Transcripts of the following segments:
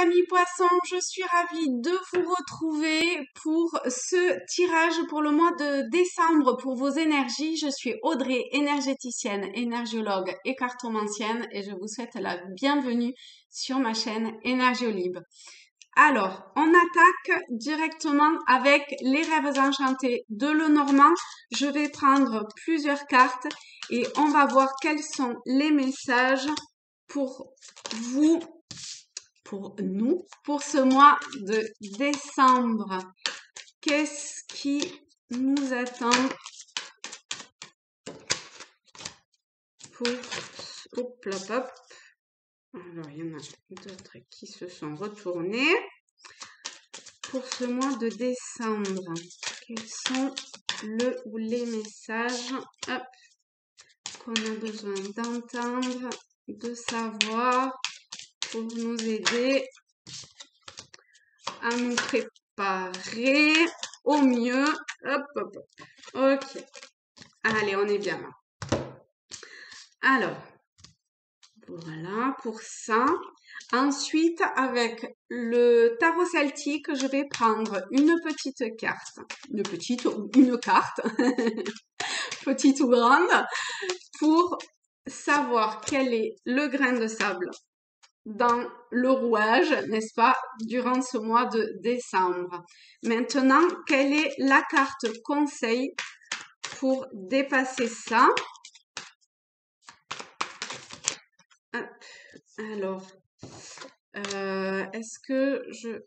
amis poissons, je suis ravie de vous retrouver pour ce tirage pour le mois de décembre pour vos énergies. Je suis Audrey, énergéticienne, énergiologue et cartomancienne et je vous souhaite la bienvenue sur ma chaîne Énergiolib. Alors, on attaque directement avec les rêves enchantés de Lenormand. Je vais prendre plusieurs cartes et on va voir quels sont les messages pour vous, pour nous, pour ce mois de décembre. Qu'est-ce qui nous attend pour... Hop, hop, hop. Alors, il y en a d'autres qui se sont retournés. Pour ce mois de décembre, quels sont le ou les messages qu'on a besoin d'entendre, de savoir pour nous aider à nous préparer au mieux. Hop, hop, hop. Ok. Allez, on est bien là. Alors, voilà pour ça. Ensuite, avec le tarot celtique, je vais prendre une petite carte. Une petite ou une carte. Petite ou grande. Pour savoir quel est le grain de sable dans le rouage, n'est-ce pas, durant ce mois de décembre. Maintenant, quelle est la carte conseil pour dépasser ça? Alors, est-ce que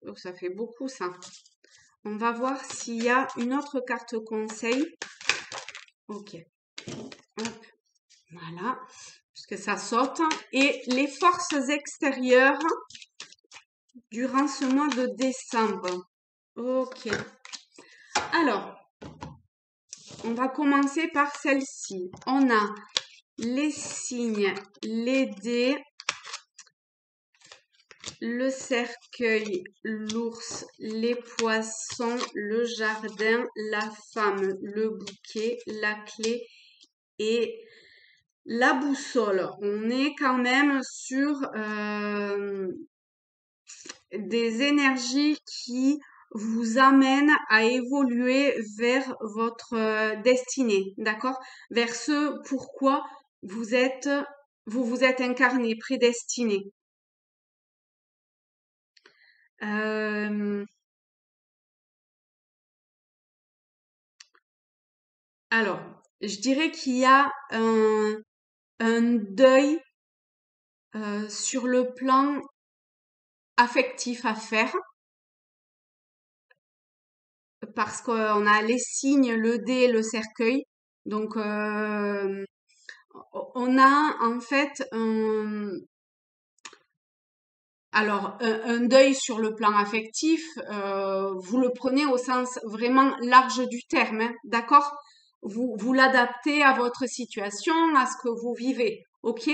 oh, ça fait beaucoup ça. On va voir s'il y a une autre carte conseil. Ok. Hop. Voilà. Puisque ça saute. Et les forces extérieures durant ce mois de décembre. Ok. Alors, on va commencer par celle-ci. On a les signes, les dés, le cercueil, l'ours, les poissons, le jardin, la femme, le bouquet, la clé et la boussole. On est quand même sur des énergies qui vous amènent à évoluer vers votre destinée, d'accord? Vers ce pourquoi vous vous êtes incarné, prédestiné. Alors, je dirais qu'il y a un deuil sur le plan affectif à faire parce qu'on a les signes, le dé, le cercueil. Donc, on a en fait un deuil sur le plan affectif, vous le prenez au sens vraiment large du terme, hein, d'accord? Vous l'adaptez à votre situation, à ce que vous vivez, ok?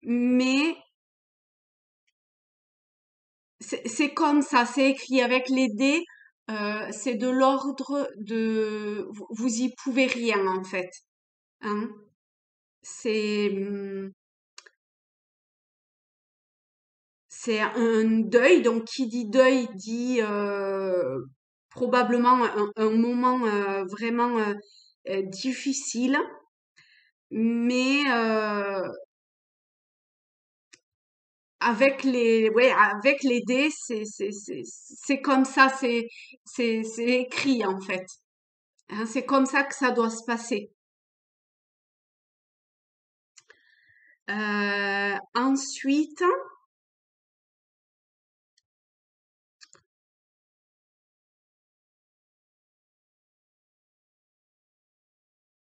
Mais c'est comme ça, c'est écrit avec les dés, c'est de l'ordre de... Vous y pouvez rien en fait, hein? C'est... C'est un deuil, donc qui dit deuil dit probablement un moment vraiment difficile, mais avec les dés, c'est comme ça, c'est écrit en fait. Hein, c'est comme ça que ça doit se passer. Ensuite,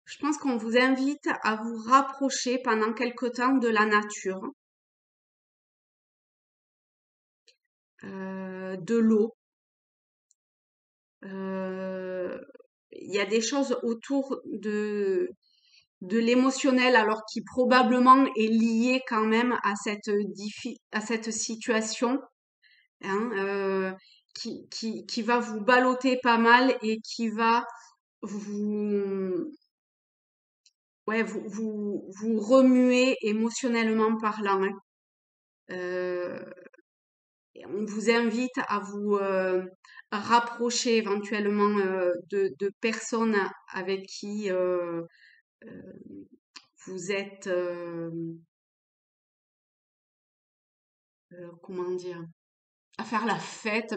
je pense qu'on vous invite à vous rapprocher pendant quelque temps de la nature, de l'eau. Il y a des choses autour de l'émotionnel, alors qui probablement est lié quand même à à cette situation, hein, qui va vous balloter pas mal et qui va vous, ouais, vous remuer émotionnellement parlant, hein. Euh, et on vous invite à vous rapprocher éventuellement de personnes avec qui euh, vous êtes, comment dire, à faire la fête.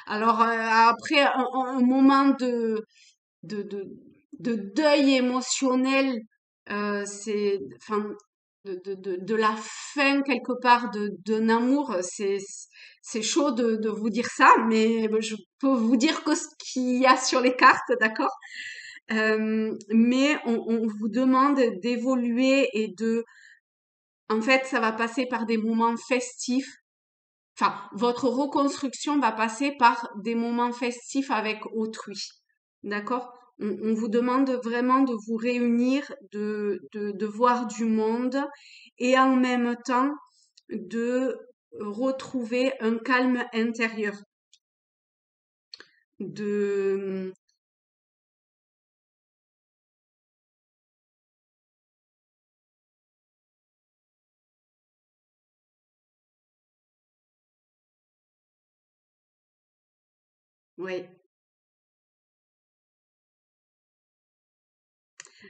Alors après un moment de, de, de deuil émotionnel, c'est, enfin, de la fin quelque part d'un amour, c'est chaud de vous dire ça, mais je peux vous dire que ce qu'il y a sur les cartes, d'accord? Mais on vous demande d'évoluer et en fait, ça va passer par des moments festifs. Enfin, votre reconstruction va passer par des moments festifs avec autrui. D'accord? On vous demande vraiment de vous réunir, de voir du monde et en même temps de retrouver un calme intérieur. De, ouais.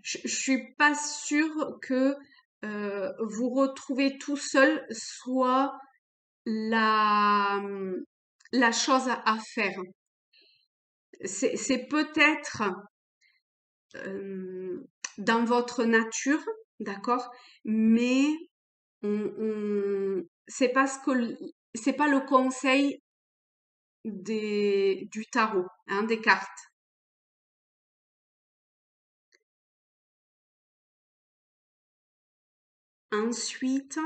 Je suis pas sûre que vous retrouver tout seul soit la, la chose à faire. C'est peut-être euh, dans votre nature, d'accord? Mais c'est pas c'est pas le conseil du tarot, hein, des cartes. Ensuite,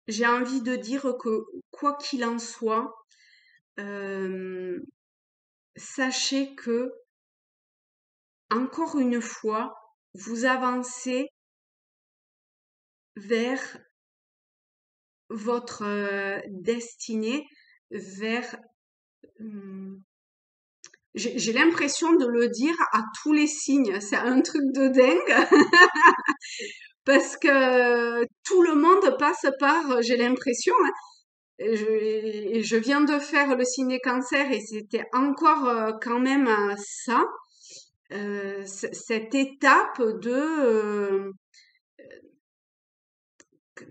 j'ai envie de dire que quoi qu'il en soit, euh, sachez que encore une fois, vous avancez vers votre destinée, vers hum, j'ai l'impression de le dire à tous les signes. C'est un truc de dingue parce que tout le monde passe par, j'ai l'impression, hein, et je viens de faire le signe cancer et c'était encore quand même ça, cette étape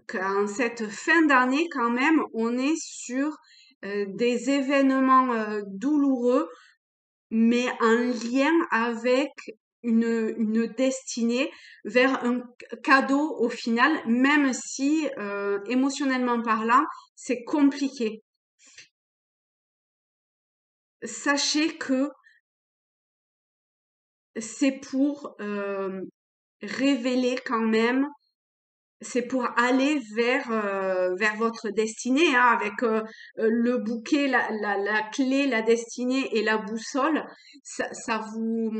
qu'en cette fin d'année quand même, on est sur des événements douloureux mais en lien avec une destinée vers un cadeau au final, même si émotionnellement parlant, c'est compliqué. Sachez que c'est pour révéler quand même, c'est pour aller vers votre destinée, hein, avec le bouquet, la clé, la destinée et la boussole. Ça vous,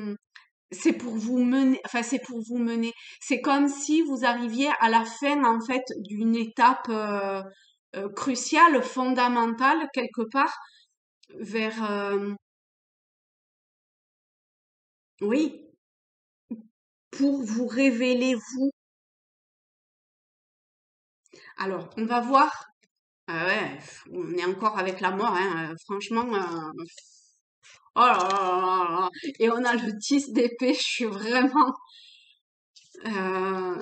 c'est pour vous mener, enfin c'est pour vous mener. C'est comme si vous arriviez à la fin en fait d'une étape cruciale, fondamentale quelque part vers oui, pour vous révéler vous. Alors, on va voir. Ah ouais, on est encore avec la mort, hein, franchement. Oh là là là là là. Et on a le 10 d'épée. Euh,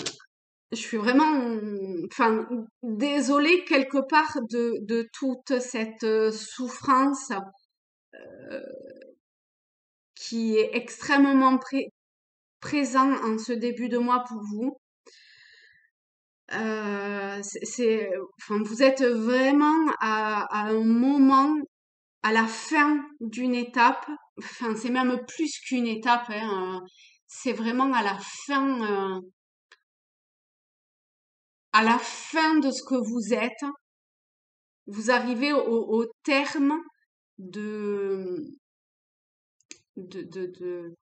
je suis vraiment, enfin, désolée quelque part de toute cette souffrance qui est extrêmement présent en ce début de mois pour vous. Enfin, vous êtes vraiment à un moment, à la fin d'une étape. Enfin, c'est même plus qu'une étape, hein, c'est vraiment à la fin de ce que vous êtes. Vous arrivez au terme de, de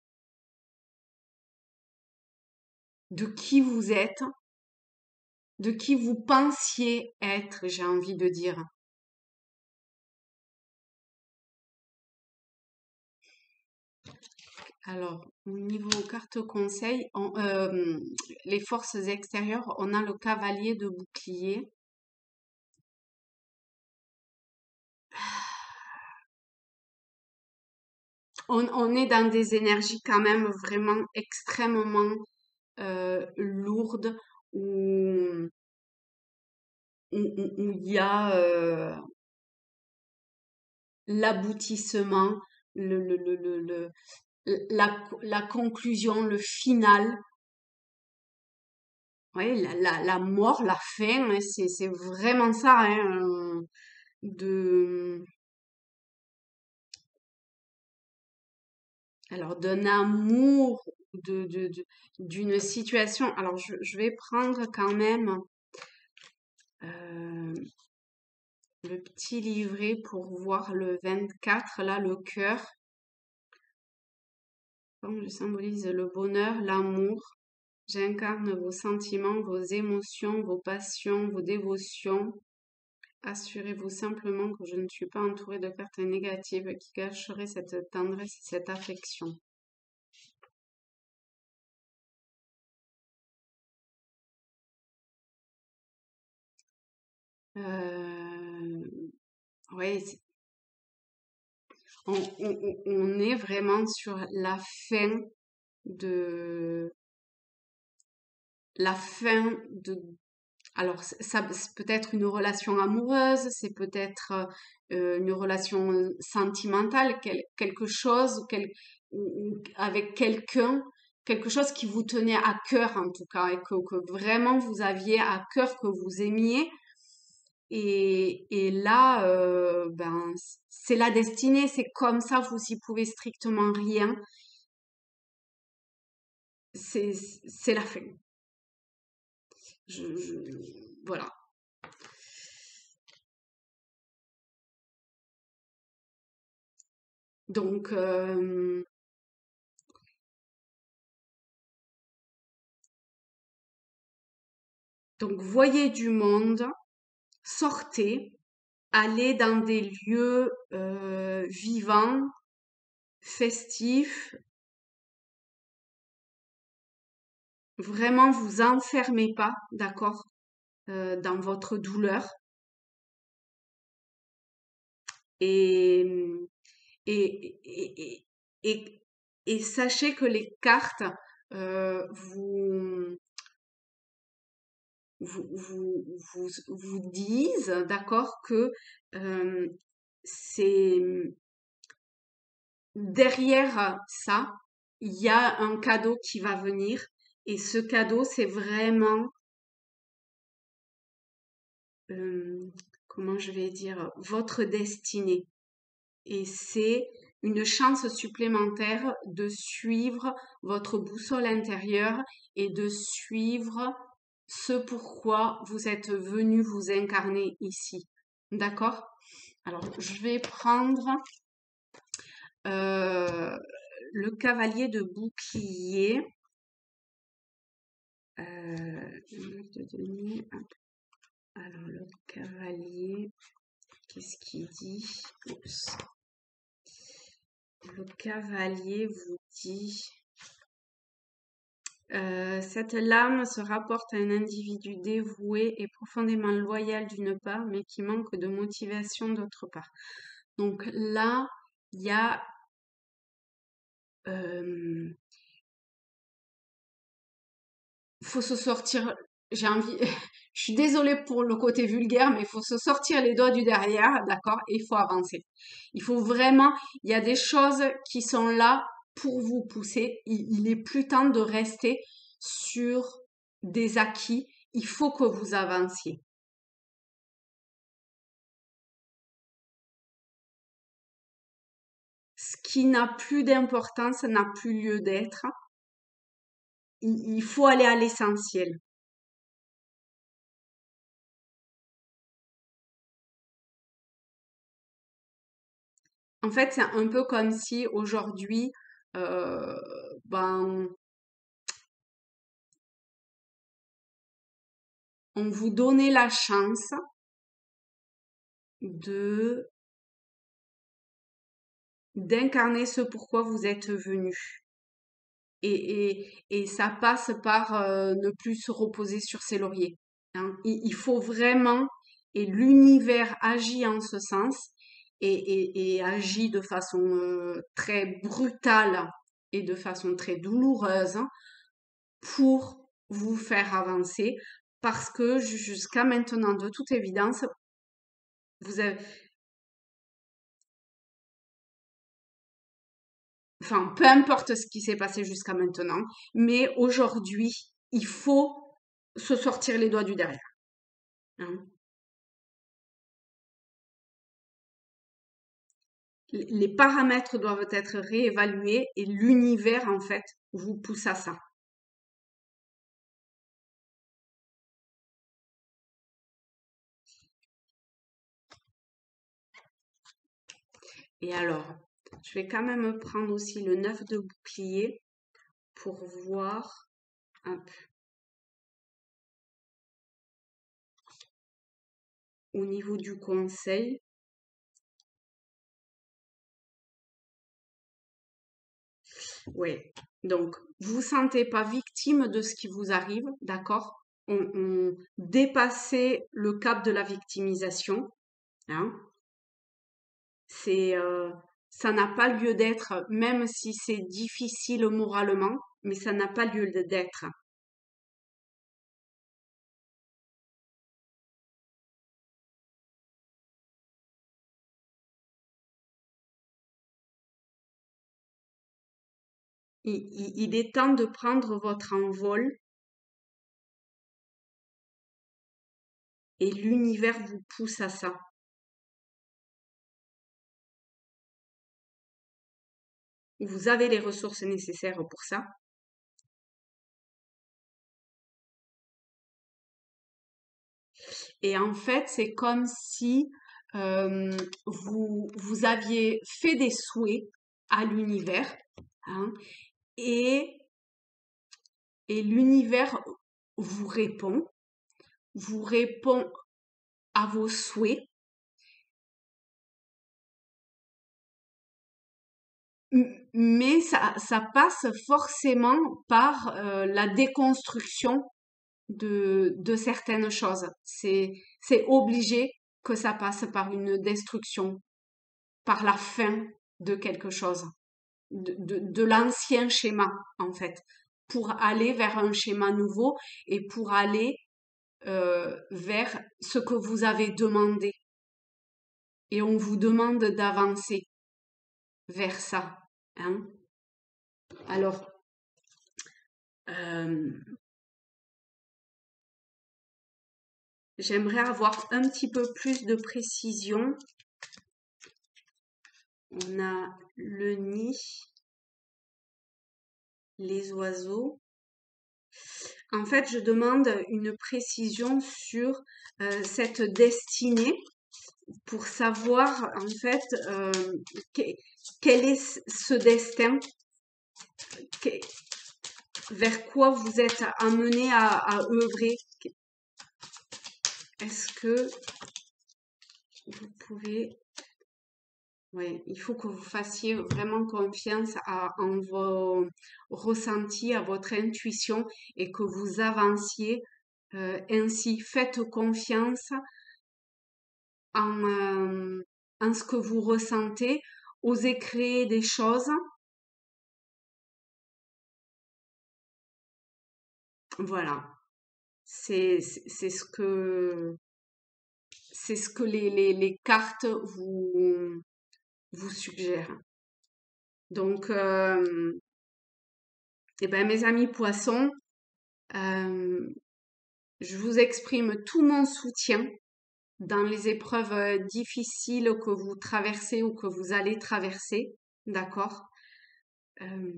de qui vous êtes, de qui vous pensiez être, j'ai envie de dire. Alors, au niveau carte conseil, les forces extérieures, on a le cavalier de bouclier. On est dans des énergies quand même vraiment extrêmement lourdes où où il y a l'aboutissement, la conclusion, le final. Ouais, la mort, la fin, hein, c'est vraiment ça, hein, de, alors d'un amour, d'une situation. Alors je vais prendre quand même euh, le petit livret pour voir le 24, là, le cœur. Comme je symbolise le bonheur, l'amour. J'incarne vos sentiments, vos émotions, vos passions, vos dévotions. Assurez-vous simplement que je ne suis pas entourée de cartes négatives qui gâcheraient cette tendresse et cette affection. Euh, ouais, on est vraiment sur de la fin de. Alors, ça, c'est peut-être une relation amoureuse, c'est peut-être une relation sentimentale, quelque chose avec quelqu'un, quelque chose qui vous tenait à cœur en tout cas, et que vraiment vous aviez à cœur, que vous aimiez. Et là, ben, c'est la destinée, c'est comme ça, vous y pouvez strictement rien. C'est, c'est la fin. Voilà. Donc, voyez du monde, sortez, allez dans des lieux vivants, festifs. Vraiment, vous enfermez pas, d'accord, dans votre douleur. Et, et, et, et, et, et sachez que les cartes vous, vous disent, d'accord, que euh, c'est derrière ça, il y a un cadeau qui va venir. Et ce cadeau, c'est vraiment, euh, comment je vais dire, votre destinée. Et c'est une chance supplémentaire de suivre votre boussole intérieure et de suivre ce pourquoi vous êtes venu vous incarner ici. D'accord? Alors, je vais prendre euh, le cavalier de bouclier. Je vais te donner alors, le cavalier, qu'est-ce qu'il dit? Oups. Le cavalier vous dit, cette lame se rapporte à un individu dévoué et profondément loyal d'une part, mais qui manque de motivation d'autre part. Donc là, il y a faut se sortir. J'ai envie. Je suis désolée pour le côté vulgaire, mais il faut se sortir les doigts du derrière, d'accord? Et il faut avancer. Il faut vraiment. Il y a des choses qui sont là pour vous pousser. Il est plus temps de rester sur des acquis. Il faut que vous avanciez. Ce qui n'a plus d'importance n'a plus lieu d'être. Il faut aller à l'essentiel. En fait, c'est un peu comme si aujourd'hui, euh, ben, on vous donnait la chance de d'incarner ce pourquoi vous êtes venu. Et ça passe par ne plus se reposer sur ses lauriers, hein. Il faut vraiment, et l'univers agit en ce sens, et agit de façon très brutale et de façon très douloureuse pour vous faire avancer parce que jusqu'à maintenant, de toute évidence, vous avez, enfin, peu importe ce qui s'est passé jusqu'à maintenant, mais aujourd'hui, il faut se sortir les doigts du derrière, hein. Les paramètres doivent être réévalués et l'univers, en fait, vous pousse à ça. Et alors, je vais quand même prendre aussi le 9 de bouclier pour voir un peu au niveau du conseil. Oui. Donc, vous vous sentez pas victime de ce qui vous arrive, d'accord? On dépassait le cap de la victimisation, hein. C'est, ça n'a pas lieu d'être, même si c'est difficile moralement, mais ça n'a pas lieu d'être. Il est temps de prendre votre envol et l'univers vous pousse à ça. Vous avez les ressources nécessaires pour ça. Et en fait, c'est comme si vous aviez fait des souhaits à l'univers, hein, et, et l'univers vous répond à vos souhaits, mais ça passe forcément par la déconstruction de certaines choses. C'est obligé que ça passe par une destruction, par la fin de quelque chose, de l'ancien schéma, en fait, pour aller vers un schéma nouveau et pour aller vers ce que vous avez demandé. Et on vous demande d'avancer vers ça, hein. Alors, euh, j'aimerais avoir un petit peu plus de précision. On a le nid, les oiseaux. En fait, je demande une précision sur cette destinée pour savoir en fait quel est ce destin, vers quoi vous êtes amené à œuvrer. Est-ce que vous pouvez... Oui, il faut que vous fassiez vraiment confiance en vos ressentis, à votre intuition et que vous avanciez ainsi. Faites confiance en ce que vous ressentez. Osez créer des choses. Voilà. C'est c'est ce que les cartes vous suggèrent. Donc, eh ben, mes amis poissons, euh, je vous exprime tout mon soutien dans les épreuves difficiles que vous traversez ou que vous allez traverser, d'accord? Euh,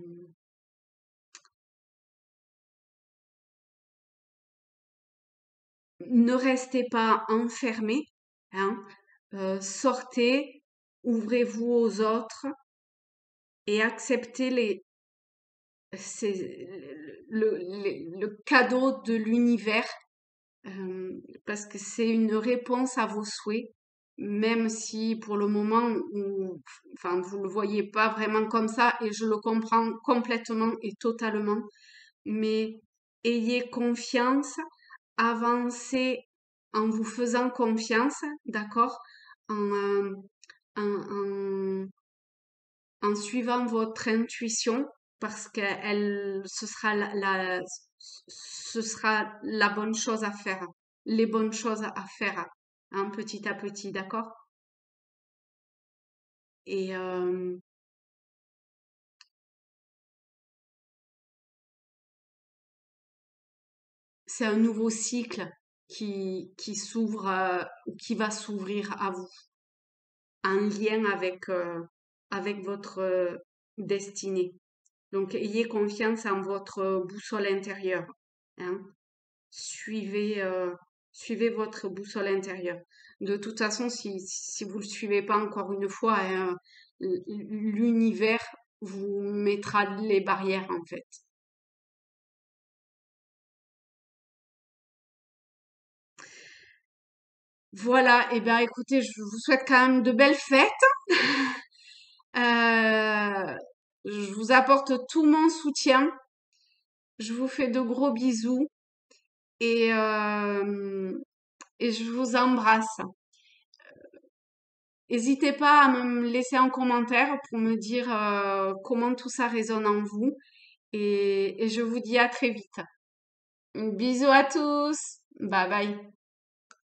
ne restez pas enfermés, hein, sortez, ouvrez-vous aux autres et acceptez c'est le cadeau de l'univers parce que c'est une réponse à vos souhaits, même si pour le moment, enfin, vous le voyez pas vraiment comme ça, et je le comprends complètement et totalement, mais ayez confiance, avancez en vous faisant confiance, d'accord? En, en, en suivant votre intuition parce que ce sera la bonne chose à faire, les bonnes choses à faire, hein, petit à petit, d'accord? Et c'est un nouveau cycle qui s'ouvre, ou qui va s'ouvrir à vous, en lien avec votre destinée. Donc, ayez confiance en votre boussole intérieure, hein. Suivez, suivez votre boussole intérieure. De toute façon, si vous le suivez pas encore une fois, hein, l'univers vous mettra les barrières en fait. Voilà, et bien écoutez, je vous souhaite quand même de belles fêtes. Euh, je vous apporte tout mon soutien. Je vous fais de gros bisous et, euh, et je vous embrasse. N'hésitez pas à me laisser un commentaire pour me dire comment tout ça résonne en vous et je vous dis à très vite. Bisous à tous. Bye bye.